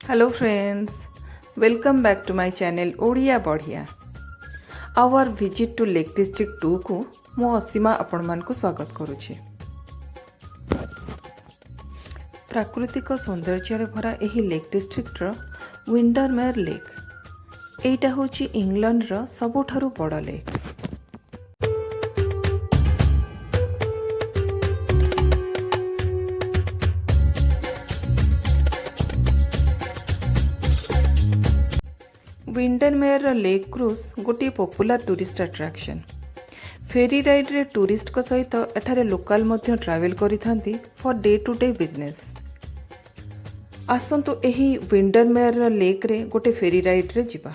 Hello friends, welcome back to my channel Odia बढ़िया। Our visit to lake district 2 को मो असीमा आपण मान को स्वागत करुछि। प्राकृतिक सौंदर्य भरा एही लेक डिस्ट्रिक्ट रो विंडरमेयर लेक एटा होछि इंग्लैंड रो सबुठारु बड़ लेक। विंडरमेयर लेक क्रूज गोटे popular tourist attraction. Ferry ride रे टूरिस्ट को सहित एठारे लोकल मध्य ट्रैवल करिथांती for day to day business. आसंतु एही विंडरमेयर लेक रे गोटे फेरी राइड रे जिबा।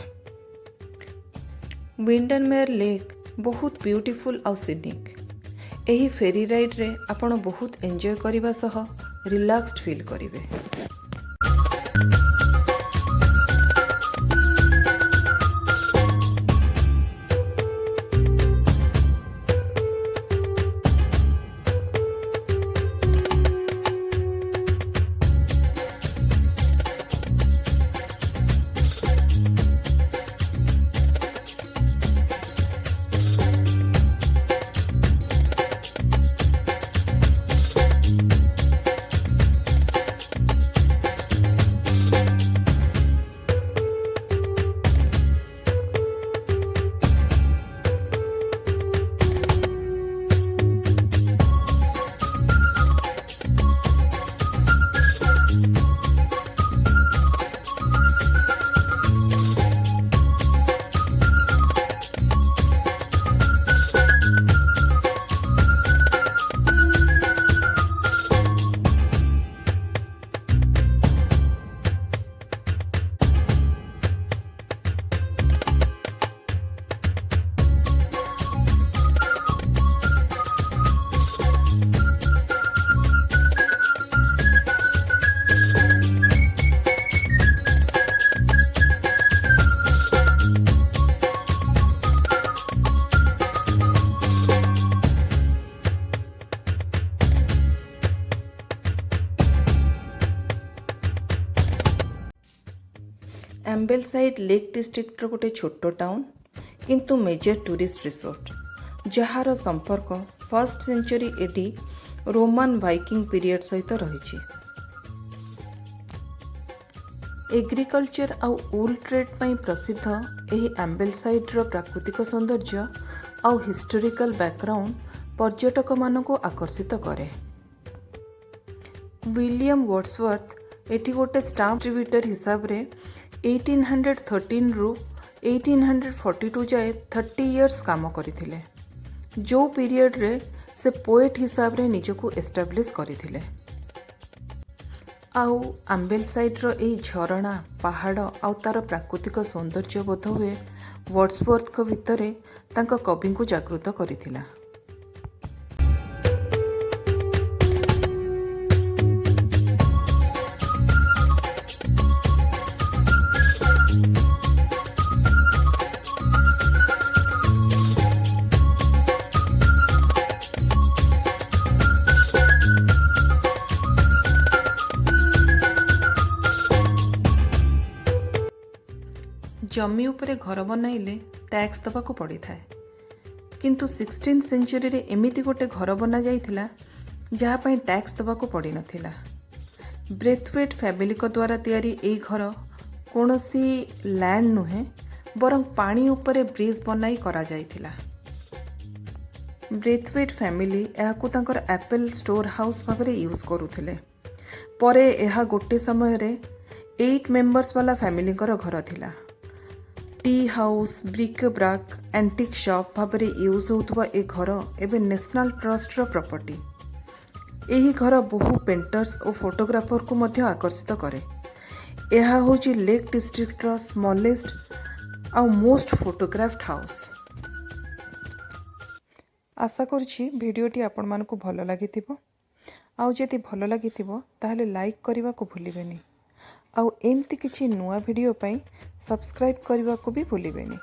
विंडरमेयर लेक बहुत ब्यूटीफुल आउ सीनिक। एही फेरी राइड रे आपण बहुत एंजॉय करिबा सह रिलैक्स्ड फील करिवे। एम्बेलसाइड लेक डिस्ट्रिक्ट गोटे छोट टाउन किंतु मेजर टूरिस्ट रिसोर्ट जार संपर्क first century AD Roman Viking period सहित रही। एग्रीकल्चर आउ वूल ट्रेड पई प्रसिद्ध एही एम्बेलसाइड रो प्राकृतिक सौंदर्य आउ हिस्टोरिकल बैकग्राउंड पर्यटक मानक आकर्षित करे। विलियम वर्ड्सवर्थ एठी गोटे स्टाम्प डिस्ट्रीब्यूटर हिसाब रे 1813 रु 1842 जाए 30 इयर्स काम करथिले, जो पीरियड रे से पोएट हिसाब रे निजको एस्टाब्लिश करथिले। आउ एम्बेलसाइड रो एई झरणा पहाड़ आउ तार प्राकृतिक सौंदर्य बोध हुए वर्ड्सवर्थ को भितरे तांका कवि को जागृत करथिला। जमी उपरे घर बनाइले टैक्स दबाको पड़ी थाए, किंतु 16th सेंचुरी रे एमिति गोटे घर बना जाइथिला जहाँ पई टैक्स दबाको पड़ी नथिला। ब्रेथवेट फैमिली को द्वारा तैयारी एई घर कोनोसी लैंड नुहे बरं पानी उपरे ब्रिज बनाई करा जाइथिला। ब्रेथवेट फैमिली एहाकु तांकर एप्पल स्टोर हाउस भाबरे यूज करूथिले। परे एहा गोटे समय रे 8 मेंबर्स वाला फैमिली कर घर थिला। Tea house bric brac antique shop भाबरे यूज होतबा ए घर एबे नेशनल ट्रस्ट रो प्रॉपर्टी। एही घर बहु पेंटर्स और फोटोग्राफर को मध्य आकर्षित करे। एहा होची लेक डिस्ट्रिक्ट रो स्मॉलेस्ट और मोस्ट फोटोग्राफ्ड हाउस। आशा करुछि वीडियोटी आपण मानकु भलो लागिथिबो। आउ जदि भलो लागिथिबो ताहले लाइक करबा को भूलिबेनी। आउ एमती किछि नुआ वीडियो पाई सब्सक्राइब करबा को भी भूलिबेनी।